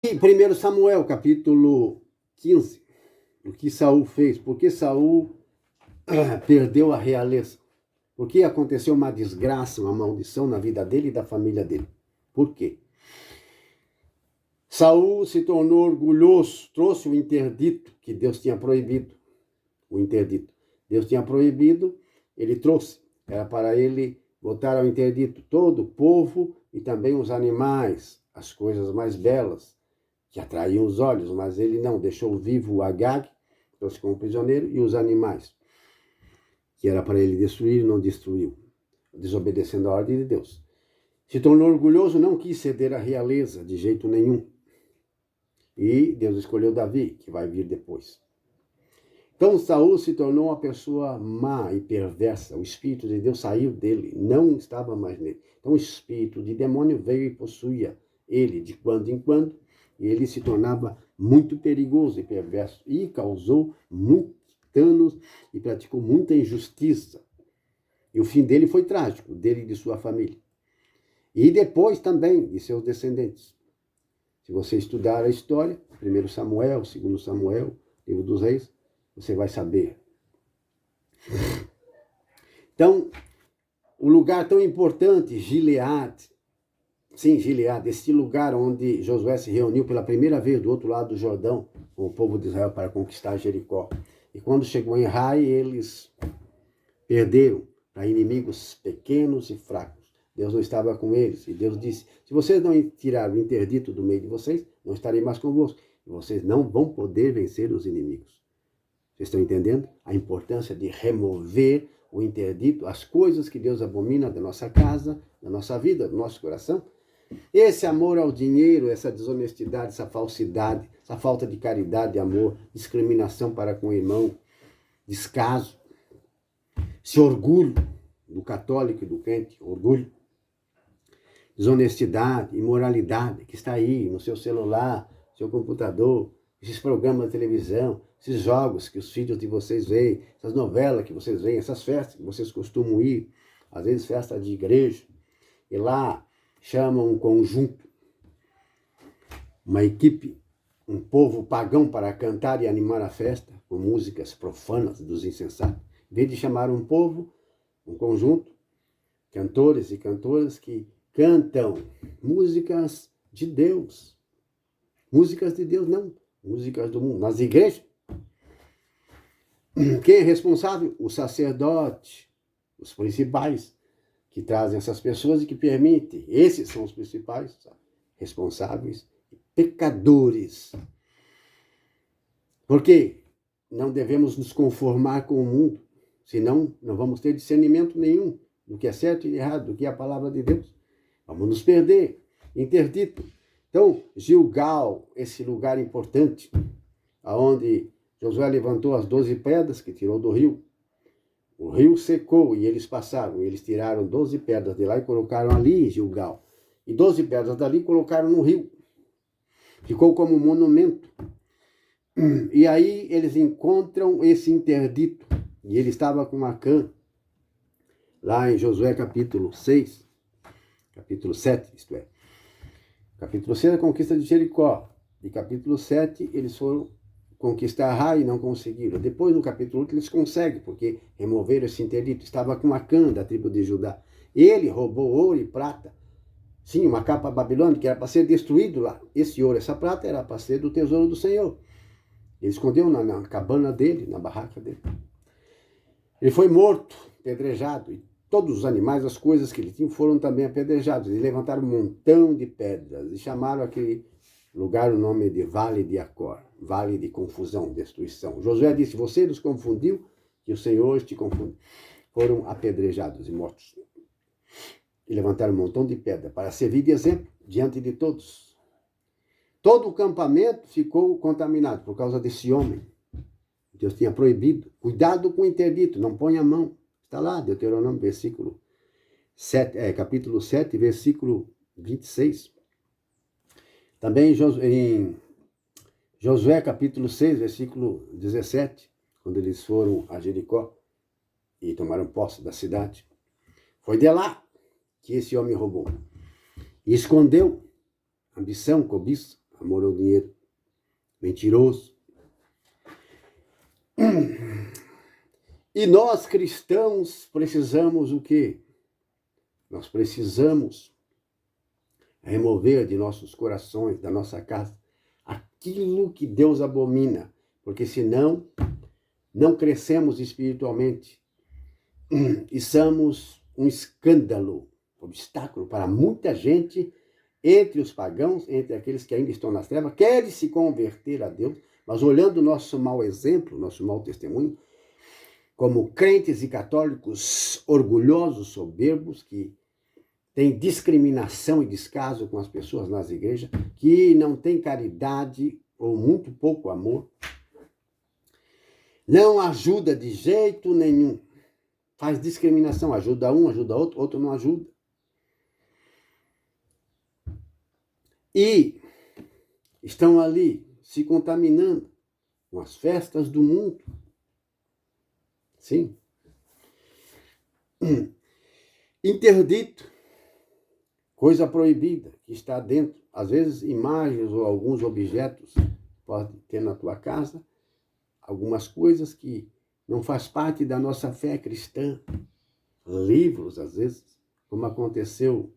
E 1 Samuel, capítulo 15, o que Saul fez, por que Saul perdeu a realeza, por que aconteceu uma desgraça, uma maldição na vida dele e da família dele. Por quê? Saul se tornou orgulhoso, trouxe o interdito que Deus tinha proibido. O interdito. Deus tinha proibido, ele trouxe. Era para ele botar ao interdito todo o povo e também os animais, as coisas mais belas, que atraíam os olhos, mas ele não, deixou vivo o Agag, trouxe como prisioneiro, e os animais, que era para ele destruir, não destruiu, desobedecendo a ordem de Deus. Se tornou orgulhoso, não quis ceder à realeza de jeito nenhum. E Deus escolheu Davi, que vai vir depois. Então Saul se tornou uma pessoa má e perversa. O Espírito de Deus saiu dele, não estava mais nele. Então o espírito de demônio veio e possuía ele de quando em quando, e ele se tornava muito perigoso e perverso, e causou muitos danos e praticou muita injustiça. E o fim dele foi trágico, dele e de sua família. E depois também de seus descendentes. Se você estudar a história, 1 Samuel, 2 Samuel, livro dos reis, você vai saber. Então, o lugar tão importante, Gileade, sim, Gileade, este lugar onde Josué se reuniu pela primeira vez do outro lado do Jordão com o povo de Israel para conquistar Jericó. E quando chegou em Rai, eles perderam para inimigos pequenos e fracos. Deus não estava com eles. E Deus disse, se vocês não tirar o interdito do meio de vocês, não estarei mais convosco. E vocês não vão poder vencer os inimigos. Vocês estão entendendo a importância de remover o interdito, as coisas que Deus abomina da nossa casa, da nossa vida, do nosso coração? Esse amor ao dinheiro, essa desonestidade, essa falsidade, essa falta de caridade, amor, discriminação para com o irmão, descaso, esse orgulho do católico e do crente, orgulho, desonestidade, imoralidade, que está aí no seu celular, no seu computador, esses programas de televisão, esses jogos que os filhos de vocês veem, essas novelas que vocês veem, essas festas que vocês costumam ir, às vezes festa de igreja, e lá chamam um conjunto, uma equipe, um povo pagão para cantar e animar a festa com músicas profanas dos insensatos. Em vez de chamar um povo, um conjunto, cantores e cantoras que cantam músicas de Deus. Músicas de Deus, não. Músicas do mundo. Nas igrejas, quem é responsável? O sacerdote, os principais, que trazem essas pessoas e que permitem. Esses são os principais responsáveis, pecadores. Porque não devemos nos conformar com o mundo, senão não vamos ter discernimento nenhum do que é certo e errado, do que é a palavra de Deus. Vamos nos perder. Interdito. Então, Gilgal, esse lugar importante, aonde Josué levantou as 12 pedras que tirou do rio. O rio secou e eles passaram. Eles tiraram 12 pedras de lá e colocaram ali em Gilgal. E 12 pedras dali colocaram no rio. Ficou como um monumento. E aí eles encontram esse interdito. E ele estava com Acã, lá em Josué capítulo 6, capítulo 7, isto é. Capítulo 6, a conquista de Jericó. E capítulo 7, eles foram conquistar Rai e não conseguiram. Depois, no capítulo 8, eles conseguem, porque removeram esse interdito. Estava com Acã, da tribo de Judá. Ele roubou ouro e prata. Sim, uma capa babilônica que era para ser destruído lá. Esse ouro, essa prata, era para ser do tesouro do Senhor. Ele escondeu na cabana dele, na barraca dele. Ele foi morto, apedrejado, e todos os animais, as coisas que ele tinha, foram também apedrejados. Eles levantaram um montão de pedras e chamaram aquele lugar o nome de Vale de Acor, Vale de Confusão, Destruição. Josué disse, você nos confundiu, que o Senhor te confunde. Foram apedrejados e mortos. E levantaram um montão de pedra para servir de exemplo diante de todos. Todo o campamento ficou contaminado por causa desse homem. Deus tinha proibido. Cuidado com o interdito, não põe a mão. Está lá, Deuteronômio, capítulo 7, versículo 26. Também em Josué, capítulo 6, versículo 17, quando eles foram a Jericó e tomaram posse da cidade. Foi de lá que esse homem roubou. E escondeu ambição, cobiça, amor ao dinheiro, mentiroso. E nós, cristãos, precisamos o quê? Nós precisamos remover de nossos corações, da nossa casa, aquilo que Deus abomina, porque senão não crescemos espiritualmente e somos um escândalo, obstáculo para muita gente, entre os pagãos, entre aqueles que ainda estão nas trevas, querem se converter a Deus, mas olhando o nosso mau exemplo, nosso mau testemunho, como crentes e católicos orgulhosos, soberbos, que têm discriminação e descaso com as pessoas nas igrejas, que não têm caridade ou muito pouco amor, não ajuda de jeito nenhum, faz discriminação, ajuda um, ajuda outro, outro não ajuda. E estão ali se contaminando com as festas do mundo. Sim. Interdito, coisa proibida, que está dentro. Às vezes, imagens ou alguns objetos pode ter na tua casa, algumas coisas que não faz parte da nossa fé cristã. Livros, às vezes, como aconteceu.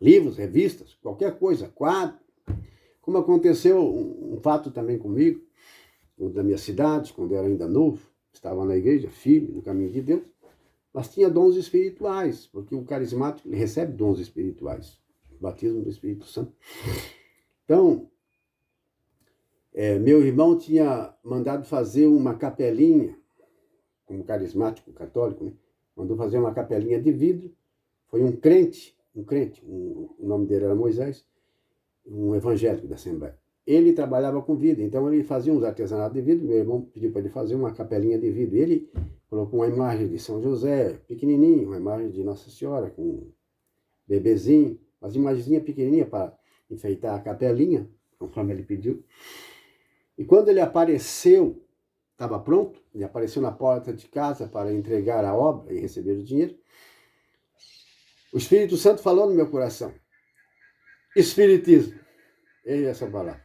Livros, revistas, qualquer coisa, quadro. Como aconteceu um fato também comigo, da minha cidade, quando eu era ainda novo, estava na igreja, filho, no caminho de Deus, mas tinha dons espirituais, porque o carismático ele recebe dons espirituais, batismo do Espírito Santo. Então, meu irmão tinha mandado fazer uma capelinha, como carismático católico, né? Mandou fazer uma capelinha de vidro, foi um crente, o nome dele era Moisés, um evangélico da Assembleia. Ele trabalhava com vidro, então ele fazia uns artesanatos de vidro, meu irmão pediu para ele fazer uma capelinha de vidro. Ele colocou uma imagem de São José, pequenininho, uma imagem de Nossa Senhora, com um bebezinho, umas imagenzinhas pequenininhas para enfeitar a capelinha, conforme ele pediu. E quando ele apareceu, estava pronto, ele apareceu na porta de casa para entregar a obra e receber o dinheiro, o Espírito Santo falou no meu coração, Espiritismo, é essa palavra.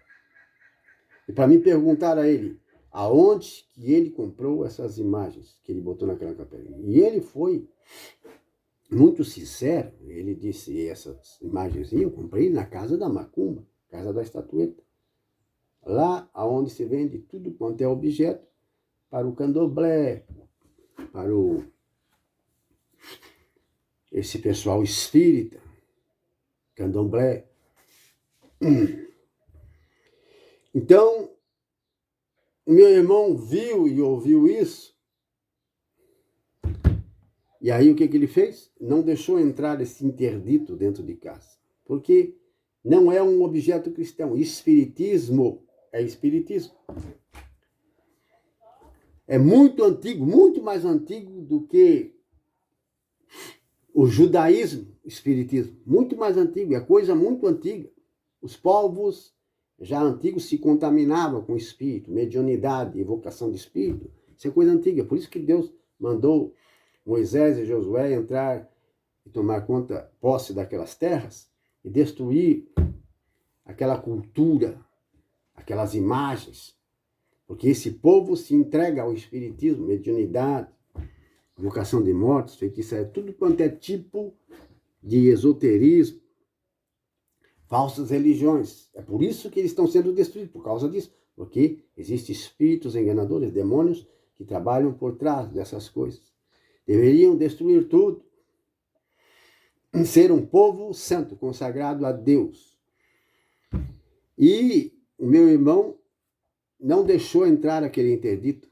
E para mim perguntar a ele, aonde que ele comprou essas imagens que ele botou naquela capelinha? E ele foi muito sincero, ele disse, essas imagens eu comprei na casa da macumba, casa da estatueta. Lá onde se vende tudo quanto é objeto para o candomblé, para esse pessoal espírita, candomblé. Então, o meu irmão viu e ouviu isso, e aí o que ele fez? Não deixou entrar esse interdito dentro de casa, porque não é um objeto cristão. Espiritismo é espiritismo. É muito antigo, muito mais antigo do que o judaísmo, espiritismo. Muito mais antigo, é coisa muito antiga. Os povos já antigos se contaminavam com espírito, mediunidade, evocação de espírito. Isso é coisa antiga. Por isso que Deus mandou Moisés e Josué entrar e tomar posse daquelas terras e destruir aquela cultura, aquelas imagens. Porque esse povo se entrega ao espiritismo, mediunidade, evocação de mortos, feitiçaria, tudo quanto é tipo de esoterismo, falsas religiões. É por isso que eles estão sendo destruídos, por causa disso. Porque existem espíritos enganadores, demônios, que trabalham por trás dessas coisas. Deveriam destruir tudo. Ser um povo santo, consagrado a Deus. E o meu irmão não deixou entrar aquele interdito.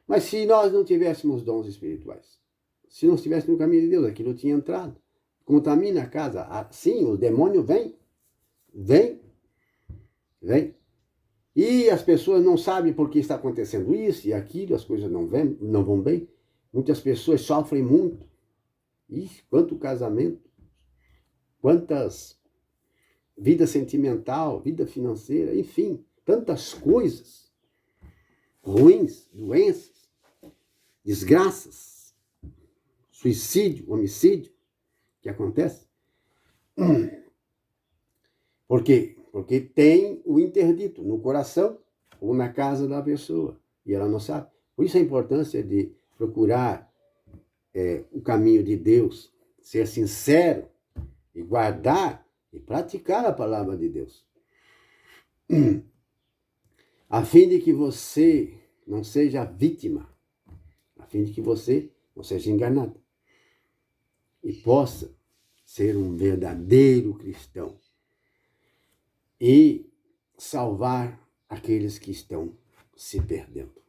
Mas se nós não tivéssemos dons espirituais, se não estivéssemos no caminho de Deus, aquilo tinha entrado. Contamina a casa. Sim, o demônio vem. E as pessoas não sabem por que está acontecendo isso e aquilo, as coisas não vão bem. Muitas pessoas sofrem muito. Ixi, quanto casamento, quantas vida sentimental, vida financeira, enfim, tantas coisas ruins, doenças, desgraças, suicídio, homicídio que acontece. Porque Porque tem o interdito no coração ou na casa da pessoa, e ela não sabe. Por isso a importância de procurar o caminho de Deus, ser sincero e guardar e praticar a palavra de Deus. A fim de que você não seja vítima, a fim de que você não seja enganado e possa ser um verdadeiro cristão e salvar aqueles que estão se perdendo.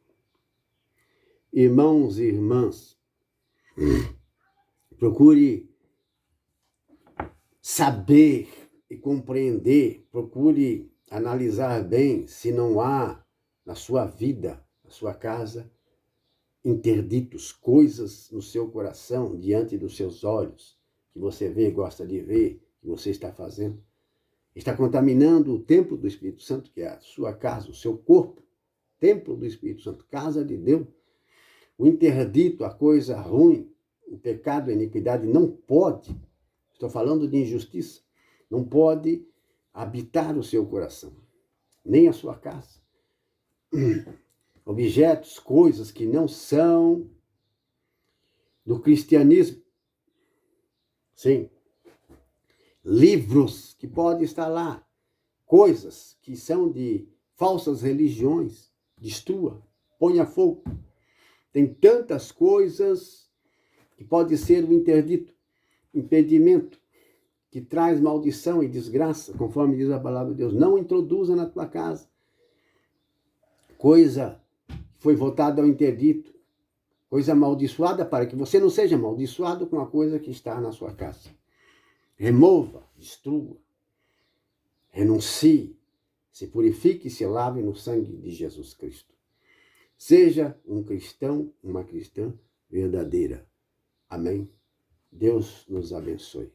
Irmãos e irmãs, procure saber e compreender, procure analisar bem se não há na sua vida, na sua casa, interditos, coisas no seu coração, diante dos seus olhos, que você vê, gosta de ver, que você está fazendo. Está contaminando o templo do Espírito Santo, que é a sua casa, o seu corpo, templo do Espírito Santo, casa de Deus. O interdito, a coisa ruim, o pecado, a iniquidade não pode, estou falando de injustiça, não pode habitar o seu coração, nem a sua casa. Objetos, coisas que não são do cristianismo. Sim. Livros que podem estar lá. Coisas que são de falsas religiões. Destrua, ponha fogo. Tem tantas coisas que pode ser o interdito, impedimento, que traz maldição e desgraça, conforme diz a palavra de Deus. Não introduza na tua casa coisa que foi votada ao interdito, coisa amaldiçoada, para que você não seja amaldiçoado com a coisa que está na sua casa. Remova, destrua, renuncie, se purifique e se lave no sangue de Jesus Cristo. Seja um cristão, uma cristã verdadeira. Amém? Deus nos abençoe.